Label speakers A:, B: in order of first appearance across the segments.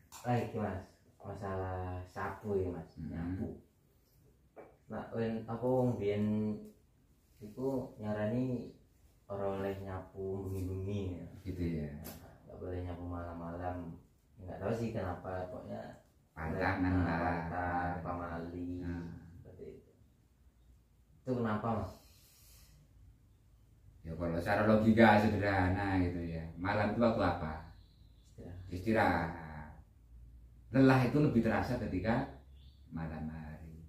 A: Baik mas, masalah sapu ya mas, nyapu. Nah, aku wong biyen iku nyarani ora oleh nyapu bengi-bengi ya.
B: Gitu ya.
A: Nggak boleh nyapu malam-malam. Nggak tahu sih kenapa, pokoknya
B: Pantangan lah.
A: pantan, pamali, seperti itu. Itu kenapa mas?
B: Ya kalau secara logika sederhana gitu ya. Malam itu waktu apa? Istirahat. Lelah itu lebih terasa ketika malam hari.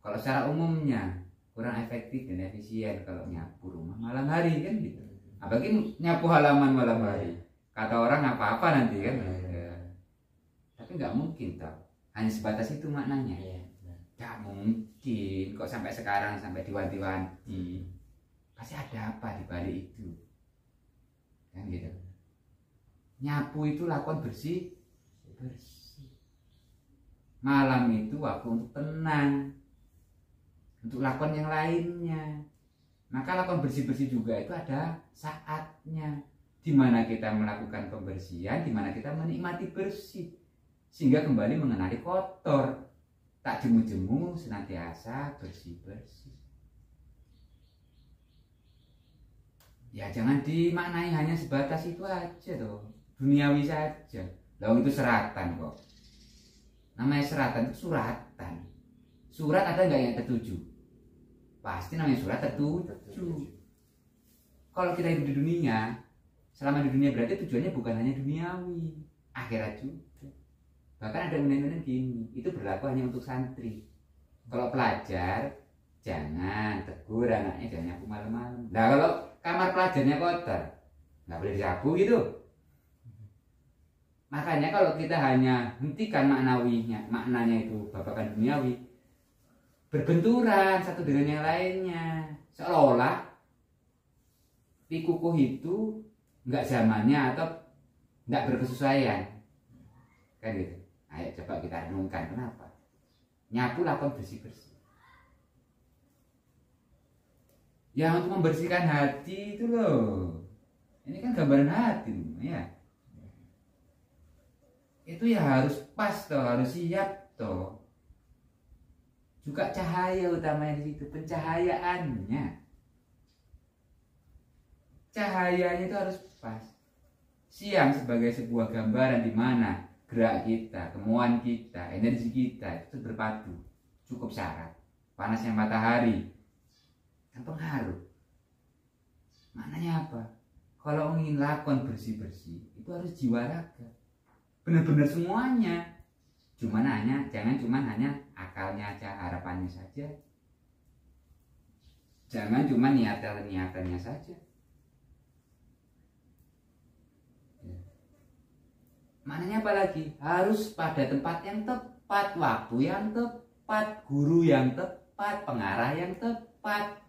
B: Kalau secara umumnya kurang efektif dan efisien kalau nyapu rumah malam hari kan gitu. Apalagi nyapu halaman malam hari. Kata orang apa-apa nanti kan. Ya. Tapi nggak mungkin toh. Hanya sebatas itu maknanya. Nggak mungkin kok sampai sekarang sampai diwanti-wanti. Pasti ada apa di balik itu. Kan gitu. Nyapu itu lakukan bersih. Malam itu waktu untuk tenang, untuk lakukan yang lainnya. Maka lakukan bersih-bersih juga itu ada saatnya, di mana kita melakukan pembersihan, di mana kita menikmati bersih, sehingga kembali mengenali kotor. Tak jemu-jemu senantiasa bersih-bersih. Ya jangan dimaknai hanya sebatas itu aja toh, duniawi saja. Lalu itu seratan kok. Namanya seratan itu suratan. Surat ada nggak yang tertuju? Pasti namanya surat tertuju. Kalau kita hidup di dunia, selama di dunia berarti tujuannya bukan hanya duniawi, akhirat juga. Bahkan ada undang-undang gini, itu berlaku hanya untuk santri. Kalau pelajar, jangan tegur anaknya, jangan nyapu malam-malam. Nah kalau kamar pelajarnya kotor, nggak boleh disapu gitu. Makanya kalau kita hanya hentikan maknawinya, maknanya itu babakan duniawi, berbenturan satu dengan yang lainnya, seolah-olah pikukuh itu nggak zamannya atau nggak berkesesuaian, kan gitu. Ayo coba kita renungkan kenapa. Nyapu lakukan bersih-bersih. Yang untuk membersihkan hati itu loh. Ini kan gambaran hati, ya. Itu ya harus pas toh, harus siap toh. Juga cahaya utamanya di situ, pencahayaannya. Cahayanya itu harus pas. Siang sebagai sebuah gambaran di mana gerak kita, kemauan kita, energi kita itu berpadu, cukup syarat. Panasnya matahari kan pengaruh. Maknanya apa? Kalau ingin lakukan bersih-bersih itu harus jiwa raga. Benar-benar semuanya. Jangan cuman hanya akalnya aja, harapannya saja. Jangan cuma niatannya saja. Ya. Maknanya apa lagi? Harus pada tempat yang tepat, waktu yang tepat, guru yang tepat, pengarah yang tepat.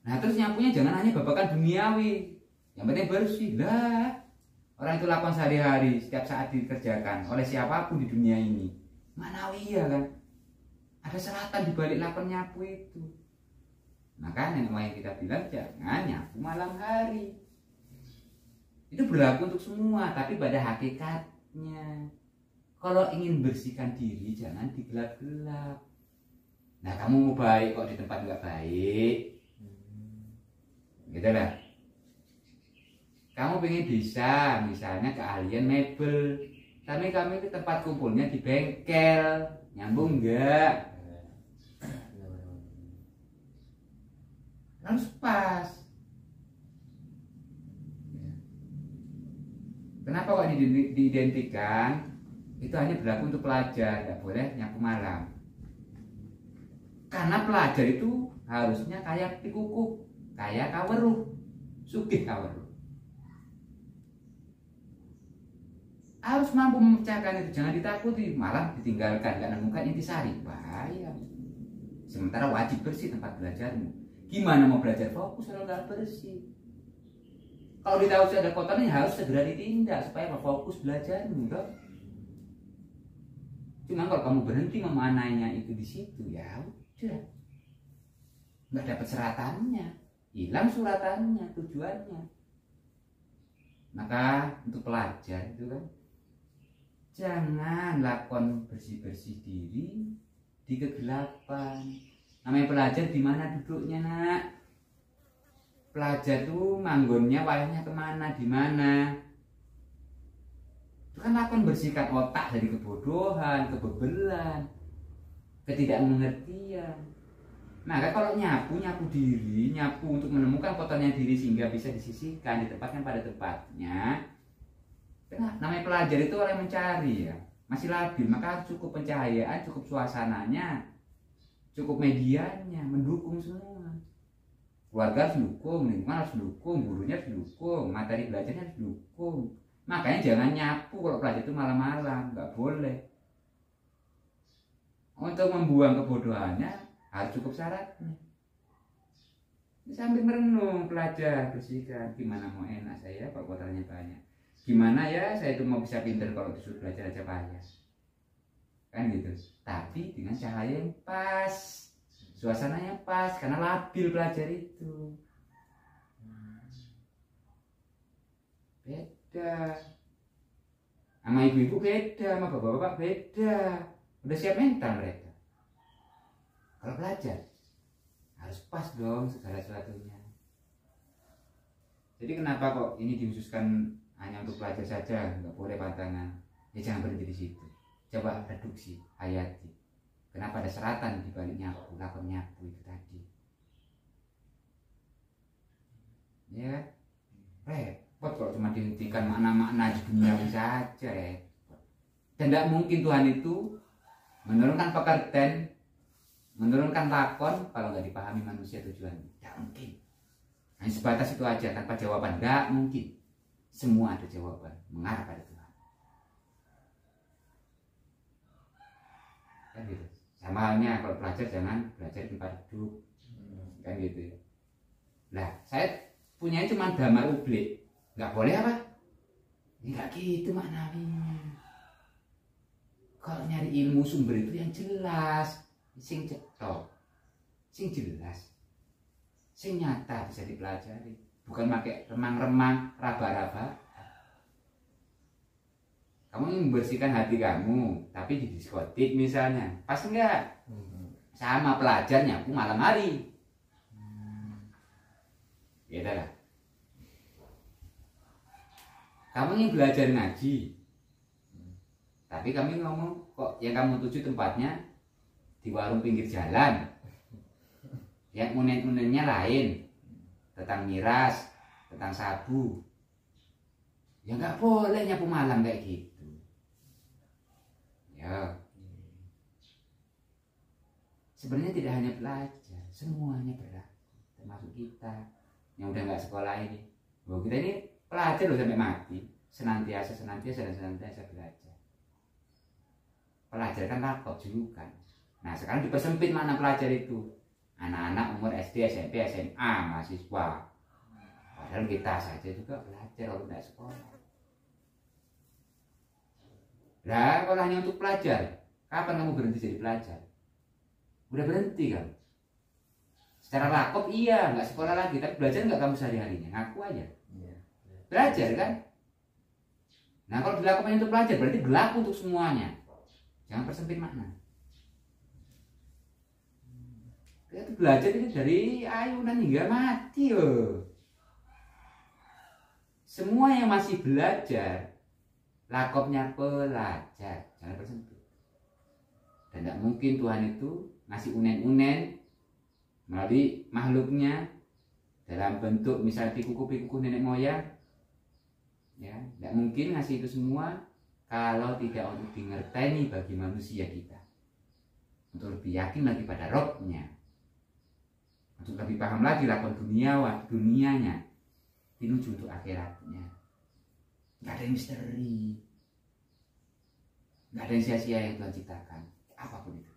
B: Nah terus nyapunya jangan hanya babakan duniawi. Yang penting bersih lah. Orang itu lakukan sehari-hari, setiap saat dikerjakan oleh siapapun di dunia ini. Manawi ya kan? Ada seratan di balik lakukan nyapu itu. Maka yang kita bilang jangan nyapu malam hari. Itu berlaku untuk semua, tapi pada hakikatnya. Kalau ingin bersihkan diri, jangan digelap-gelap. Nah kamu mau baik kok di tempat nggak baik. Gitu lah. Kamu pengen bisa, misalnya keahlian mebel, tapi kamu itu tempat kumpulnya di bengkel, nyambung enggak? Harus pas. Kenapa kok diidentikan? Itu hanya berlaku untuk pelajar, nggak boleh nyapu malam. Karena pelajar itu harusnya kayak pikukuk, kayak kaweruh, sugih kaweruh. Harus mampu memecahkan itu, jangan ditakuti, malah ditinggalkan, gak nemukan intisari, bahaya. Sementara wajib bersih tempat belajarmu. Gimana mau belajar fokus kalau nggak bersih? Kalau ditahu ada kotornya harus segera ditindak supaya fokus belajarmu, toh. Cuma kalau kamu berhenti memanainya itu di situ, ya udah, nggak dapat seratannya, hilang suratannya, tujuannya. Maka untuk pelajar itu kan jangan lakon bersih-bersih diri di kegelapan. Namanya pelajar di mana duduknya, Nak? Pelajar tuh manggonnya wayahnya kemana, di mana? Itu kan lakon bersihkan otak dari kebodohan, kebebelan, ketidakmengertian. Maka kalau nyapu diri, nyapu untuk menemukan kotornya diri sehingga bisa disisihkan, ditempatkan pada tempatnya. Karena namanya pelajar itu orang yang mencari ya, masih labil, maka cukup pencahayaan, cukup suasananya, cukup medianya, mendukung semua. Keluarga harus dukung, lingkungan harus dukung, gurunya harus dukung, materi belajarnya harus dukung. Makanya jangan nyapu kalau pelajar itu malam-malam, nggak boleh. Untuk membuang kebodohannya harus cukup syaratnya. Sambil merenung pelajar bersihkan, gimana mau enak saya kalau kotorannya banyak. Gimana ya saya itu mau bisa pinter kalau disuruh belajar aja payah. Kan gitu. Tapi dengan cahaya yang pas, suasananya pas, karena labil pelajar itu. Beda. Sama ibu-ibu beda, sama bapak-bapak beda. Udah siap mental mereka. Kalau belajar harus pas dong segala sesuatunya. Jadi kenapa kok ini dikhususkan hanya untuk pelajar saja, nggak boleh pantangan? Ya jangan berhenti di situ. Coba reduksi, hayati. Kenapa ada seratan di balik nyapu, lakon nyapu itu tadi? Ya, repot kalau cuma dihentikan makna-makna di dunia saja, repot. Dan tidak mungkin Tuhan itu menurunkan pekerjaan, menurunkan lakon kalau nggak dipahami manusia tujuannya. Tidak mungkin. Hanya sebatas itu aja tanpa jawaban. Tidak mungkin. Semua ada jawaban mengarah pada Tuhan. Kan gitu. Sama halnya kalau belajar jangan belajar di tempat duduk. Kan gitu ya. Nah, saya punya cuma damar ublik. Nggak boleh apa? Ini nggak gitu maknanya. Kalau nyari ilmu sumber itu yang jelas, sing cetok, sing jelas, sing nyata bisa dipelajari, bukan pakai remang-remang, raba-raba. Kamu ingin membersihkan hati kamu, tapi di diskotik misalnya, pas enggak? Sama pelajarnya, aku malam hari, gitu lah. Kamu ingin belajar ngaji, tapi kami ngomong kok yang kamu tuju tempatnya di warung pinggir jalan, yang unen-unennya lain, tentang miras, tentang sabu. Ya nggak boleh nyapu malam kayak gitu. Ya, sebenarnya tidak hanya belajar, semuanya berlaku, termasuk kita yang udah nggak sekolah ini. Bahwa kita ini pelajar loh sampai mati, senantiasa belajar. Pelajar kan lakop julukan. Nah sekarang dipersempit mana pelajar itu, anak-anak umur SD, SMP, SMA, mahasiswa. Padahal kita saja juga belajar kalau tidak sekolah. Lah kalau hanya untuk pelajar, kapan kamu berhenti jadi pelajar? Udah berhenti kan? Secara lakop iya, nggak sekolah lagi, tapi belajar nggak kamu sehari-harinya? Ngaku aja. Belajar kan? Nah kalau dilakukan untuk pelajar berarti berlaku untuk semuanya. Jangan persempit makna. Kita belajar itu dari ayunan hingga mati loh. Semua yang masih belajar, lakopnya pelajar, jangan persempit. Dan tidak mungkin Tuhan itu ngasih unen-unen melalui makhluknya dalam bentuk misalnya kuku-kuku nenek moyang. Ya, tidak mungkin ngasih itu semua kalau tidak untuk dingerteni bagi manusia kita, untuk lebih yakin lagi pada rohnya, untuk lebih paham lagi lakon dunianya, dinuju untuk akhiratnya. Nggak ada yang misteri, nggak ada yang sia-sia yang Tuhan ciptakan, apapun itu.